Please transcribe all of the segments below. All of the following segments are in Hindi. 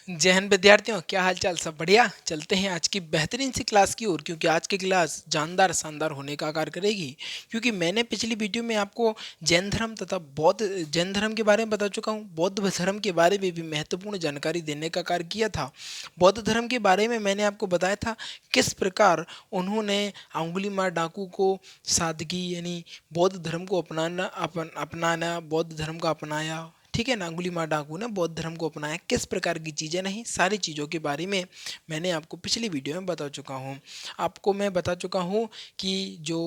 जय हिंद विद्यार्थियों, क्या हाल चाल? सब बढ़िया। चलते हैं आज की बेहतरीन सी क्लास की ओर, क्योंकि आज की क्लास जानदार शानदार होने का कार्य करेगी। क्योंकि मैंने पिछली वीडियो में आपको जैन धर्म तथा बौद्ध जैन धर्म के बारे में बता चुका हूँ। बौद्ध धर्म के बारे में भी महत्वपूर्ण जानकारी देने का कार्य किया था। बौद्ध धर्म के बारे में मैंने आपको बताया था किस प्रकार उन्होंने अंगुलीमाल डाकू को सादगी यानी बौद्ध धर्म को अपनाना बौद्ध धर्म को अपनाया। ठीक है ना, अंगुलीमाल डाकू ने बौद्ध धर्म को अपनाया, किस प्रकार की चीज़ें नहीं, सारी चीज़ों के बारे में मैंने आपको पिछली वीडियो में बता चुका हूँ। आपको मैं बता चुका हूँ कि जो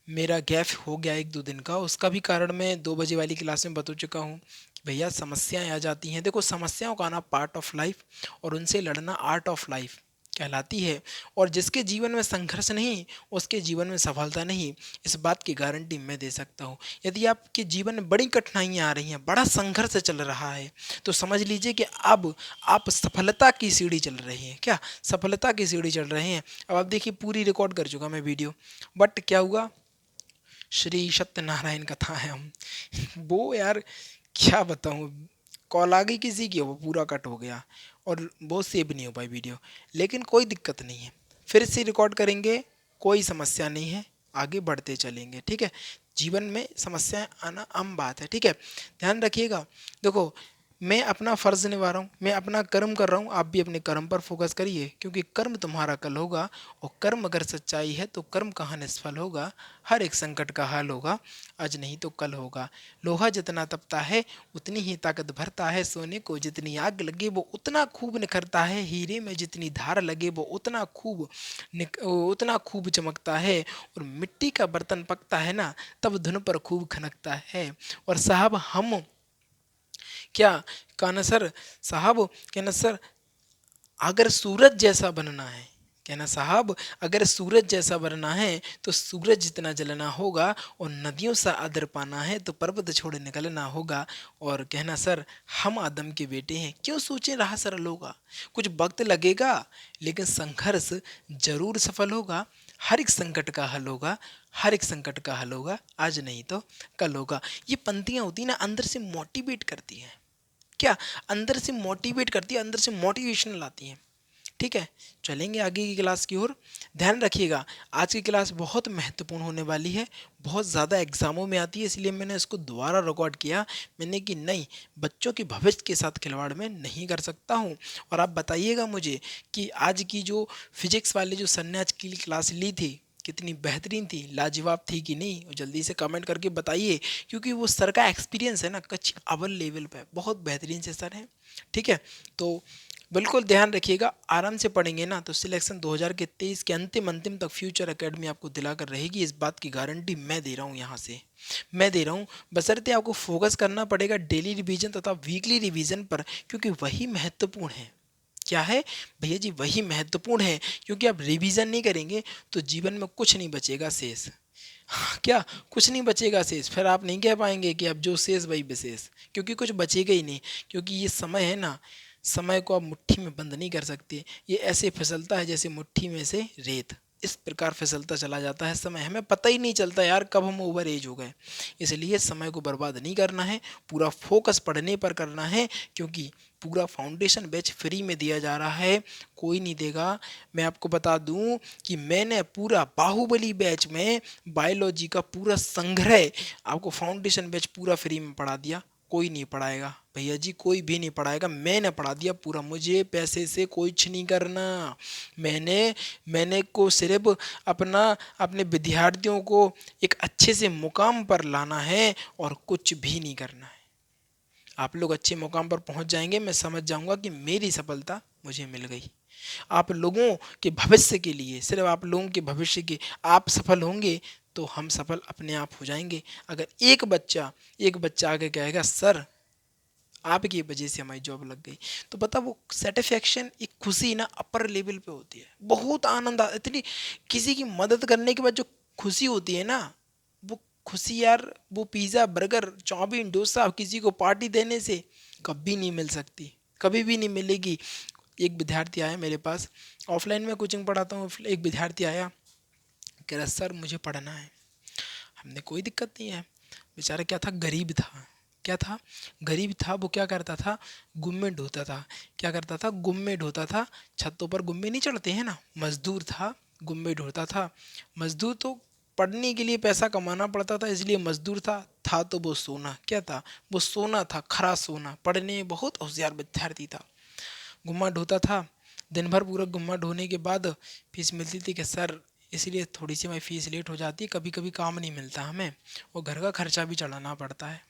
मेरा गैप हो गया 1-2 दिन का, उसका भी कारण मैं 2 बजे वाली क्लास में बता चुका हूँ कि भैया समस्याएं आ जाती हैं। देखो, समस्याओं का आना पार्ट ऑफ लाइफ और उनसे लड़ना आर्ट ऑफ लाइफ कहलाती है। और जिसके जीवन में संघर्ष नहीं, उसके जीवन में सफलता नहीं, इस बात की गारंटी मैं दे सकता हूँ। यदि आपके जीवन में बड़ी कठिनाइयाँ आ रही हैं, बड़ा संघर्ष चल रहा है, तो समझ लीजिए कि अब आप सफलता की सीढ़ी चल रहे हैं। क्या सफलता की सीढ़ी चल रहे हैं? अब आप देखिए, पूरी रिकॉर्ड कर चुका मैं वीडियो, बट क्या हुआ? श्री सत्यनारायण कथा है हम वो यार, क्या बताऊँ, कॉल आ गई किसी की, वो पूरा कट हो गया और वो सेव नहीं हो पाई वीडियो। लेकिन कोई दिक्कत नहीं है, फिर से रिकॉर्ड करेंगे, कोई समस्या नहीं है, आगे बढ़ते चलेंगे। ठीक है, जीवन में समस्याएं आना आम बात है। ठीक है, ध्यान रखिएगा। देखो, मैं अपना फर्ज निभा रहा हूँ, मैं अपना कर्म कर रहा हूँ, आप भी अपने कर्म पर फोकस करिए, क्योंकि कर्म तुम्हारा कल होगा। और कर्म अगर सच्चाई है तो कर्म कहाँ निष्फल होगा? हर एक संकट का हल होगा, आज नहीं तो कल होगा। लोहा जितना तपता है उतनी ही ताकत भरता है, सोने को जितनी आग लगे वो उतना खूब निखरता है, हीरे में जितनी धार लगे वो उतना खूब चमकता है। और मिट्टी का बर्तन पकता है ना, तब धुन पर खूब खनकता है। और साहब हम क्या कहना सर? साहब कहना सर, अगर सूरज जैसा बनना है, कहना साहब, अगर सूरज जैसा बनना है तो सूरज जितना जलना होगा, और नदियों सा आदर पाना है तो पर्वत छोड़ निकलना होगा। और कहना सर, हम आदम के बेटे हैं, क्यों सोचे राह सरल होगा? कुछ वक्त लगेगा, लेकिन संघर्ष जरूर सफल होगा। हर एक संकट का हल होगा, हर एक संकट का हल होगा, आज नहीं तो कल होगा। ये पंक्तियां होती ना, अंदर से मोटिवेट करती हैं। क्या? अंदर से मोटिवेट करती है, अंदर से मोटिवेशन लाती है। ठीक है, चलेंगे आगे की क्लास की ओर। ध्यान रखिएगा, आज की क्लास बहुत महत्वपूर्ण होने वाली है, बहुत ज़्यादा एग्जामों में आती है, इसलिए मैंने इसको दोबारा रिकॉर्ड किया। मैंने कि नहीं, बच्चों के भविष्य के साथ खिलवाड़ में नहीं कर सकता हूँ। और आप बताइएगा मुझे कि आज की जो फिजिक्स वाले जो सर ने आज की क्लास ली थी, कितनी बेहतरीन थी, लाजवाब थी कि नहीं? और जल्दी से कमेंट करके बताइए, क्योंकि वो सर का एक्सपीरियंस है ना, कच्छ अव्वल लेवल पे बहुत बेहतरीन से सर हैं। ठीक है, तो बिल्कुल ध्यान रखिएगा, आराम से पढ़ेंगे ना तो सिलेक्शन 2023 के अंतिम अंतिम तक फ्यूचर एकेडमी आपको दिलाकर रहेगी, इस बात की गारंटी मैं दे रहा हूँ। यहाँ से मैं दे रहा हूँ, बशर्ते आपको फोकस करना पड़ेगा डेली रिवीजन तथा वीकली रिवीजन पर, क्योंकि वही महत्वपूर्ण है। क्या है भैया जी? वही महत्वपूर्ण है, क्योंकि आप रिवीजन नहीं करेंगे तो जीवन में कुछ नहीं बचेगा शेष। क्या? कुछ नहीं बचेगा शेष, फिर आप नहीं कह पाएंगे कि अब जो शेष वही विशेष, क्योंकि कुछ बचेगा ही नहीं। क्योंकि ये समय है ना, समय को आप मुट्ठी में बंद नहीं कर सकते, ये ऐसे फिसलता है जैसे मुट्ठी में से रेत, इस प्रकार फिसलता चला जाता है समय, हमें पता ही नहीं चलता यार कब हम ओवर एज हो गए। इसलिए समय को बर्बाद नहीं करना है, पूरा फोकस पढ़ने पर करना है, क्योंकि पूरा फाउंडेशन बैच फ्री में दिया जा रहा है, कोई नहीं देगा। मैं आपको बता दूं कि मैंने पूरा बाहुबली बैच में बायोलॉजी का पूरा संग्रह आपको फाउंडेशन बैच पूरा फ्री में पढ़ा दिया। कोई नहीं पढ़ाएगा भैया जी, कोई भी नहीं पढ़ाएगा, मैंने पढ़ा दिया पूरा, मुझे पैसे से कुछ नहीं करना। मैंने मैंने को सिर्फ अपना अपने विद्यार्थियों को एक अच्छे से मुकाम पर लाना है, और कुछ भी नहीं करना है। आप लोग अच्छे मुकाम पर पहुंच जाएंगे, मैं समझ जाऊंगा कि मेरी सफलता मुझे मिल गई। आप लोगों के भविष्य के लिए, सिर्फ आप लोगों के भविष्य के, आप सफल होंगे तो हम सफल अपने आप हो जाएंगे। अगर एक बच्चा आगे कहेगा सर आपकी वजह से हमारी जॉब लग गई, तो पता वो सेटिस्फेक्शन, एक खुशी ना अपर लेवल पे होती है, बहुत आनंद इतनी किसी की मदद करने के बाद जो खुशी होती है ना, वो खुशी यार, वो पिज़्ज़ा बर्गर चाउमीन डोसा किसी को पार्टी देने से कभी नहीं मिल सकती, कभी भी नहीं मिलेगी। एक विद्यार्थी आया मेरे पास, ऑफलाइन में कोचिंग पढ़ाता हूँ, एक विद्यार्थी आया, कह रहा सर मुझे पढ़ना है। हमने कोई दिक्कत नहीं है, बेचारा क्या था, गरीब था, क्या था, गरीब था, वो क्या करता था, गुम्मे ढोता था। क्या करता था, गुम्मे ढोता था। छतों पर गुम्मे नहीं चढ़ते हैं ना। मजदूर था, गुम्मे ढोता था। मजदूर तो पढ़ने के लिए पैसा कमाना पड़ता था, इसलिए मजदूर था तो वो सोना क्या था, वो सोना था, खरा सोना। पढ़ने में बहुत होशियार विद्यार्थी था। गुम्मा ढोता था। दिन भर पूरा गुम्मा ढोने के बाद फीस मिलती थी कि सर, इसलिए थोड़ी सी हमारी फीस लेट हो जाती है, कभी कभी काम नहीं मिलता हमें, और घर का खर्चा भी चलाना पड़ता है।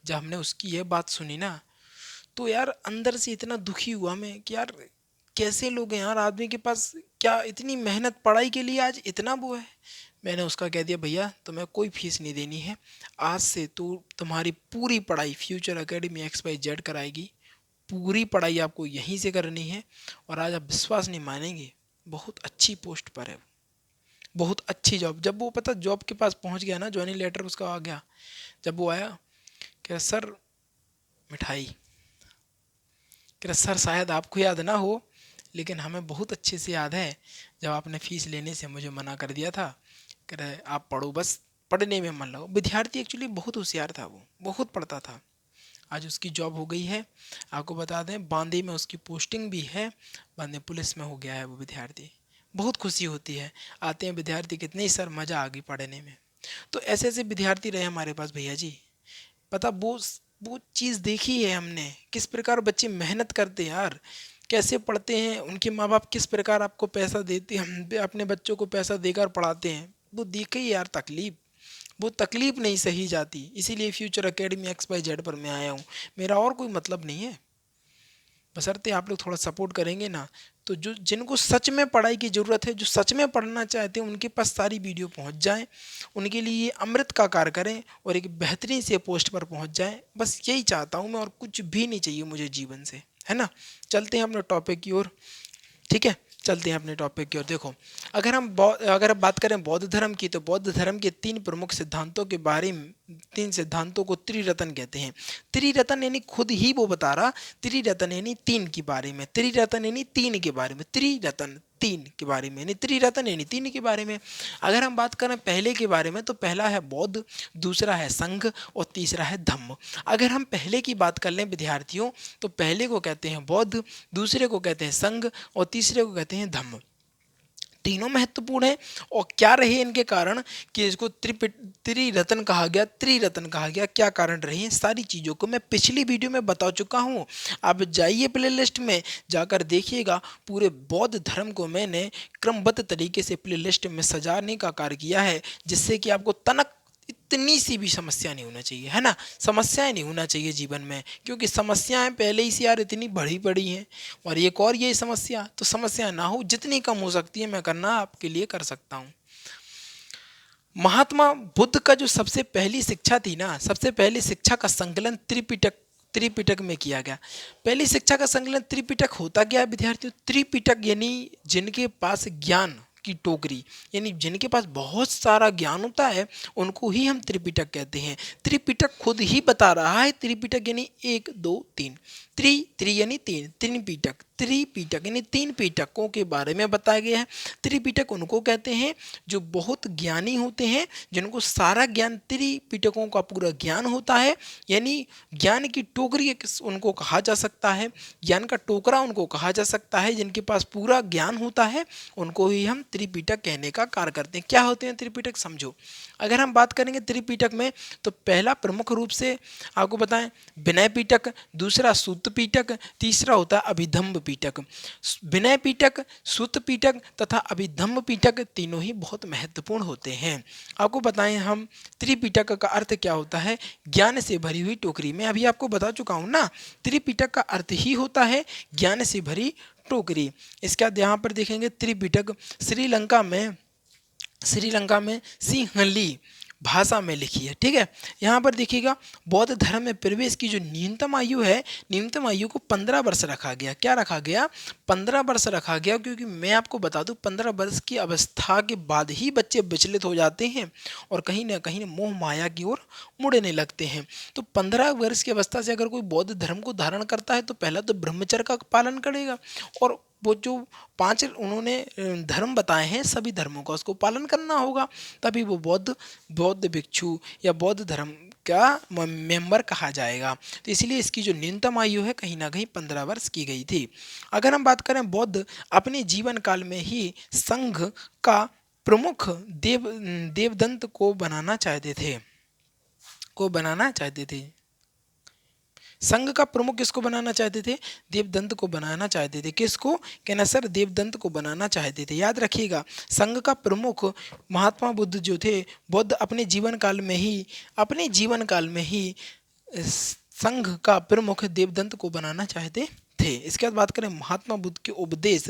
जब हमने उसकी यह बात सुनी ना, तो यार अंदर से इतना दुखी हुआ मैं कि यार कैसे लोग हैं यार, आदमी के पास क्या इतनी मेहनत पढ़ाई के लिए आज इतना वो है। मैंने उसका कह दिया, भैया तुम्हें कोई फीस नहीं देनी है, आज से तो तुम्हारी पूरी पढ़ाई फ्यूचर एकेडमी XYZ कराएगी, पूरी पढ़ाई आपको यहीं से करनी है। और आज आप विश्वास नहीं मानेंगे, बहुत अच्छी पोस्ट पर है, बहुत अच्छी जॉब। जब वो पता जॉब के पास पहुंच गया ना, ज्वाइनिंग लेटर उसका आ गया, जब वो आया, कह रहा सर मिठाई। कह रहा सर शायद आपको याद ना हो, लेकिन हमें बहुत अच्छे से याद है जब आपने फीस लेने से मुझे मना कर दिया था। कह रहे आप पढ़ो, बस पढ़ने में मन लगाओ। विद्यार्थी एक्चुअली बहुत होशियार था, वो बहुत पढ़ता था। आज उसकी जॉब हो गई है। आपको बता दें, बांदे में उसकी पोस्टिंग भी है, बांदे पुलिस में हो गया है वो विद्यार्थी। बहुत खुशी होती है, आते हैं विद्यार्थी, कितने ही सर मज़ा आ गई पढ़ने में। तो ऐसे ऐसे विद्यार्थी रहे हमारे पास भैया जी। पता वो चीज़ देखी है हमने, किस प्रकार बच्चे मेहनत करते हैं यार, कैसे पढ़ते हैं, उनके माँ बाप किस प्रकार आपको पैसा देते हैं, हम भी अपने बच्चों को पैसा देकर पढ़ाते हैं। वो देखे यार तकलीफ, वो तकलीफ नहीं सही जाती। इसीलिए फ्यूचर एकेडमी XYZ पर मैं आया हूँ, मेरा और कोई मतलब नहीं है। बशर्ते आप लोग थोड़ा सपोर्ट करेंगे ना, तो जो जिनको सच में पढ़ाई की ज़रूरत है, जो सच में पढ़ना चाहते हैं, उनके पास सारी वीडियो पहुंच जाएं, उनके लिए ये अमृत का कार्य करें और एक बेहतरीन से पोस्ट पर पहुंच जाएं। बस यही चाहता हूं मैं, और कुछ भी नहीं चाहिए मुझे जीवन से, है ना। चलते हैं अपने टॉपिक की ओर, ठीक है। चलते हैं अपने टॉपिक की ओर। देखो, अगर हम बात करें बौद्ध धर्म की, तो बौद्ध धर्म के 3 प्रमुख सिद्धांतों के बारे में, 3 सिद्धांतों को त्रिरत्न कहते हैं। त्रिरत्न यानी खुद ही वो बता रहा, त्रिरत्न यानी 3 के बारे में, त्रिरत्न 3 के बारे में, यानी त्रिरत्न यानी 3 के बारे में। अगर हम बात करें पहले के बारे में, तो पहला है बौद्ध, दूसरा है संघ, और तीसरा है धम्म। अगर हम पहले की बात कर लें विद्यार्थियों, तो पहले को कहते हैं बौद्ध, दूसरे को कहते हैं संघ, और तीसरे को कहते हैं धम्म। तीनों महत्वपूर्ण है। और क्या रहे इनके कारण कि इसको त्रिरत्न कहा गया, त्रिरत्न कहा गया, क्या कारण रहे, सारी चीज़ों को मैं पिछली वीडियो में बता चुका हूँ। आप जाइए प्लेलिस्ट में जाकर देखिएगा, पूरे बौद्ध धर्म को मैंने क्रमबद्ध तरीके से प्लेलिस्ट में सजाने का कार्य किया है, जिससे कि आपको तनक इतनी सी भी समस्या नहीं होना चाहिए, है ना। समस्याएं नहीं होना चाहिए जीवन में, क्योंकि समस्याएं पहले ही से यार इतनी बढ़ी पड़ी हैं, और एक और ये समस्या, तो समस्या ना हो, जितनी कम हो सकती है मैं करना आपके लिए कर सकता हूँ। महात्मा बुद्ध का जो सबसे पहली शिक्षा थी ना, सबसे पहली शिक्षा का संकलन त्रिपिटक, त्रिपिटक में किया गया। पहली शिक्षा का संकलन त्रिपिटक होता क्या है विद्यार्थियों, त्रिपिटक यानी जिनके पास ज्ञान की टोकरी, यानी जिनके पास बहुत सारा ज्ञान होता है, उनको ही हम त्रिपिटक कहते हैं। त्रिपिटक खुद ही बता रहा है, त्रिपिटक यानी 1 2 3, त्रि यानी 3, त्रिपिटक, त्रिपिटक यानी 3 पिटकों के बारे में बताया गया है। त्रिपिटक उनको कहते हैं जो बहुत ज्ञानी होते हैं, जिनको सारा ज्ञान, त्रिपिटकों का पूरा ज्ञान होता है, यानी ज्ञान की टोकरी उनको कहा जा सकता है, ज्ञान का टोकरा उनको कहा जा सकता है। जिनके पास पूरा ज्ञान होता है, उनको ही हम त्रिपिटक कहने का कार्य करते हैं। क्या होते हैं त्रिपिटक, समझो। अगर हम बात करेंगे त्रिपिटक में, तो पहला प्रमुख रूप से आपको बताएं विनय पिटक, दूसरा सूत पिटक, तीसरा होता है अभिधम्म पिटक। विनय पिटक, सूत पिटक तथा अभिधम्म पिटक तीनों ही बहुत महत्वपूर्ण होते हैं। आपको बताएं हम, त्रिपिटक का अर्थ क्या होता है, ज्ञान से भरी हुई टोकरी। मैं अभी आपको बता चुका हूं ना, त्रिपिटक का अर्थ ही होता है ज्ञान से भरी टोकरी। इसके बाद यहाँ पर देखेंगे त्रिपिटक श्रीलंका में सिंहली भाषा में लिखी है, ठीक है। यहाँ पर देखिएगा, बौद्ध धर्म में प्रवेश की जो न्यूनतम आयु है, न्यूनतम आयु को 15 वर्ष रखा गया। क्या रखा गया, 15 वर्ष रखा गया, क्योंकि मैं आपको बता दूं 15 वर्ष की अवस्था के बाद ही बच्चे विचलित हो जाते हैं और कहीं ना कहीं मोह माया की ओर मुड़ने लगते हैं। तो 15 वर्ष की अवस्था से अगर कोई बौद्ध धर्म को धारण करता है, तो पहला तो ब्रह्मचर्य का पालन करेगा, और वो जो 5 उन्होंने धर्म बताए हैं, सभी धर्मों का उसको पालन करना होगा, तभी वो बौद्ध बौद्ध भिक्षु या बौद्ध धर्म का मेंबर कहा जाएगा। तो इसलिए इसकी जो न्यूनतम आयु है कहीं ना कहीं 15 वर्ष की गई थी। अगर हम बात करें बौद्ध अपने जीवन काल में ही संघ का प्रमुख देवदंत को बनाना चाहते थे। संघ का प्रमुख किसको बनाना चाहते थे? देवदंत को बनाना चाहते थे। किसको? कहना सर देवदंत को बनाना चाहते थे। याद रखिएगा, संघ का प्रमुख महात्मा बुद्ध जो थे, बुद्ध अपने जीवन काल में ही संघ का प्रमुख देवदंत को बनाना चाहते थे। इसके बाद बात करें महात्मा बुद्ध के उपदेश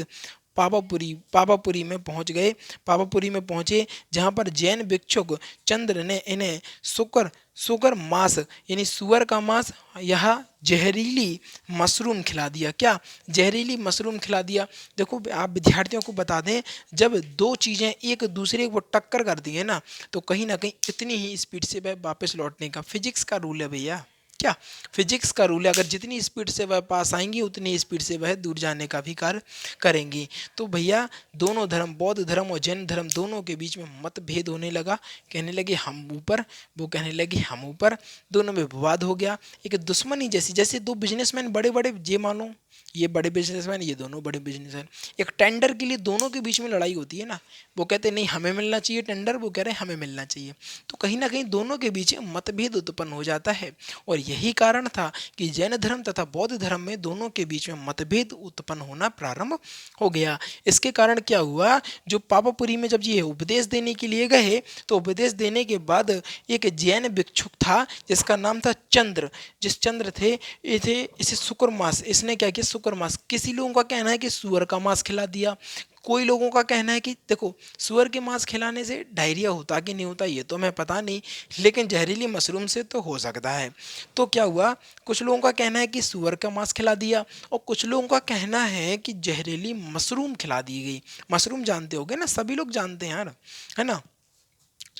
पावापुरी में पहुंच गए। पावापुरी में पहुंचे जहां पर जैन भिक्षुक चंद्र ने इन्हें सुकर सुगर मांस यानी सुअर का मांस, यह जहरीली मशरूम खिला दिया। क्या? जहरीली मशरूम खिला दिया। देखो आप विद्यार्थियों को बता दें, जब दो चीजें एक दूसरे को टक्कर करती है ना, तो कहीं ना कहीं इतनी ही स्पीड से वह वापस लौटने का फिजिक्स का रूल है भैया। क्या? फिजिक्स का रूल है, अगर जितनी स्पीड से वह पास आएंगी उतनी स्पीड से वह दूर जाने का भी कार्य करेंगी। तो भैया दोनों धर्म, बौद्ध धर्म और जैन धर्म, दोनों के बीच में मतभेद होने लगा। कहने लगे हम ऊपर, वो कहने लगे हम ऊपर, दोनों में विवाद हो गया। एक दुश्मनी जैसी, जैसे दो बिजनेसमैन बड़े बड़े, ये मानो ये बड़े बिजनेसमैन, ये दोनों बड़े बिजनेसमैन, एक टेंडर के लिए दोनों के बीच में लड़ाई होती है ना। वो कहते नहीं हमें मिलना चाहिए टेंडर, वो कह रहे हैं हमें मिलना चाहिए। तो कहीं ना कहीं दोनों के बीच मतभेद उत्पन्न हो जाता है। और यही कारण था कि जैन धर्म तथा बौद्ध धर्म में दोनों के बीच में मतभेद उत्पन्न होना प्रारंभ हो गया। इसके कारण क्या हुआ, जो पावापुरी में जब ये उपदेश देने के लिए गए, तो उपदेश देने के बाद एक जैन भिक्षुक था जिसका नाम था चंद्र। जिस चंद्र थे इसे शुक्र मास, इसने क्या किया, शुक्र मास। किसी लोगों का कहना है कि सुअर का मांस खिला दिया, कोई लोगों का कहना है कि देखो सुअर के मांस खिलाने से डायरिया होता कि नहीं होता ये तो मैं पता नहीं, लेकिन जहरीली मशरूम से तो हो सकता है। तो क्या हुआ, कुछ लोगों का कहना है कि सुअर का मांस खिला दिया, और कुछ लोगों का कहना है कि जहरीली मशरूम खिला दी गई। मशरूम जानते होगे ना, सभी लोग जानते हैं यार, है ना।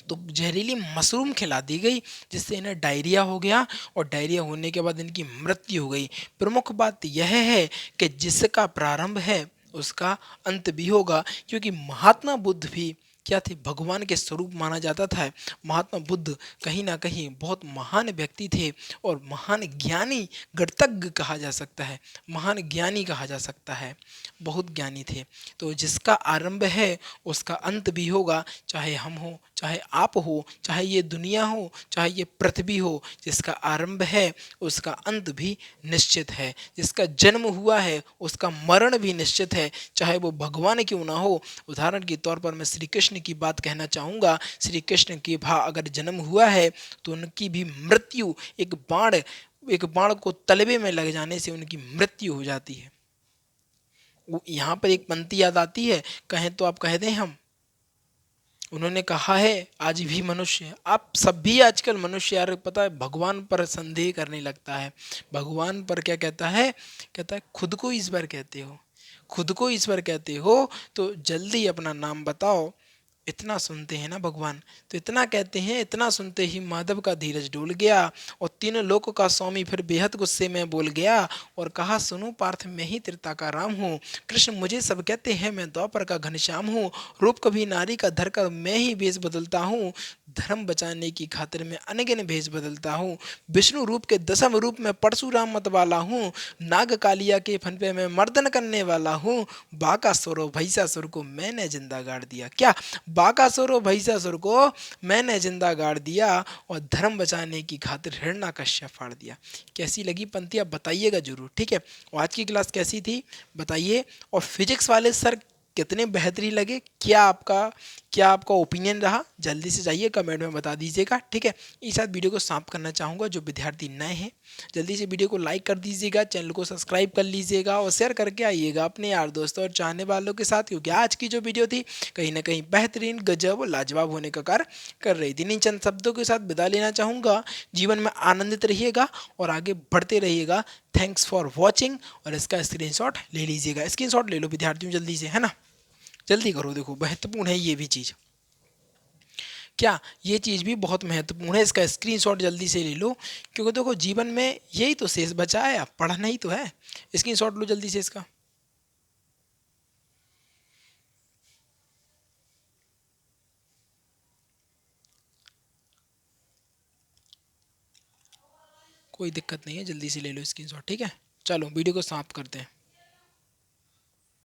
तो जहरीली मशरूम खिला दी गई जिससे इन्हें डायरिया हो गया, और डायरिया होने के बाद इनकी मृत्यु हो गई। प्रमुख बात यह है कि जिसका प्रारंभ है उसका अंत भी होगा, क्योंकि महात्मा बुद्ध भी क्या थे, भगवान के स्वरूप माना जाता था। महात्मा बुद्ध कहीं ना कहीं बहुत महान व्यक्ति थे और महान ज्ञानी, गणतज्ञ कहा जा सकता है, महान ज्ञानी कहा जा सकता है, बहुत ज्ञानी थे। तो जिसका आरंभ है उसका अंत भी होगा, चाहे हम हो, चाहे आप हो, चाहे ये दुनिया हो, चाहे ये पृथ्वी हो। जिसका आरंभ है उसका अंत भी निश्चित है, जिसका जन्म हुआ है उसका मरण भी निश्चित है, चाहे वो भगवान क्यों ना हो। उदाहरण के तौर पर मैं श्री कृष्ण की बात कहना चाहूँगा। श्री कृष्ण के अगर जन्म हुआ है तो उनकी भी मृत्यु एक बाण को तलवे में लग जाने से उनकी मृत्यु हो जाती है। यहाँ पर एक पंक्ति याद आती है, कहें तो आप कह दें हम। उन्होंने कहा है आज भी मनुष्य, आप सब भी आजकल मनुष्य यार, पता है भगवान पर संदेह करने लगता है। भगवान पर क्या कहता है, कहता है खुद को ईश्वर कहते हो, खुद को ईश्वर कहते हो तो जल्दी अपना नाम बताओ। इतना सुनते हैं ना भगवान, तो इतना कहते हैं, इतना सुनते ही माधव का धीरज डोल गया और तीनों लोक का स्वामी फिर बेहद गुस्से में बोल गया और कहा सुनो पार्थ, मैं ही त्रेता का राम हूँ। कृष्ण मुझे सब कहते हैं, मैं द्वापर का घनश्याम हूँ। रूप कभी नारी का धरकर मैं ही भेष बदलता हूँ। धर्म बचाने की खातिर मैं अनगिन भेष बदलता हूँ। विष्णु रूप के दसम रूप में परशुराम मत वाला हूँ। नाग कालिया के फन पे मैं मर्दन करने वाला हूँ। बाकासुर और भैंसासुर को मैंने जिंदा गाड़ दिया। क्या? बाकासुर और भैंसासुर को मैंने जिंदा गाड़ दिया और धर्म बचाने की खातिर हिरण्यकश्यप फाड़ दिया। कैसी लगी पंक्तियाँ बताइएगा जरूर, ठीक है। और आज की क्लास कैसी थी बताइए। और फिजिक्स वाले सर कितने बेहतरीन लगे, क्या आपका ओपिनियन रहा, जल्दी से जाइए कमेंट में बता दीजिएगा, ठीक है। इस साथ वीडियो को समाप्त करना चाहूँगा। जो विद्यार्थी नए हैं जल्दी से वीडियो को लाइक कर दीजिएगा, चैनल को सब्सक्राइब कर लीजिएगा और शेयर करके आइएगा अपने यार दोस्तों और चाहने वालों के साथ, क्योंकि आज की जो वीडियो थी कहीं ना कहीं बेहतरीन, गजब और लाजवाब होने का कार्य कर रही थी। इन चंद शब्दों के साथ विदा लेना चाहूँगा। जीवन में आनंदित रहिएगा और आगे बढ़ते रहिएगा। Thanks for watching. और इसका स्क्रीनशॉट ले लीजिएगा, स्क्रीनशॉट ले लो विद्यार्थियों जल्दी से, है ना, जल्दी करो। देखो महत्वपूर्ण है ये भी चीज़, क्या ये चीज़ भी बहुत महत्वपूर्ण है। इसका स्क्रीनशॉट जल्दी से ले लो, क्योंकि देखो जीवन में यही तो शेष बचा है, अब पढ़ना ही तो है। स्क्रीनशॉट लो जल्दी से इसका। कोई दिक्कत नहीं है, जल्दी से ले लो स्क्रीनशॉट, ठीक है। चलो वीडियो को समाप्त करते हैं।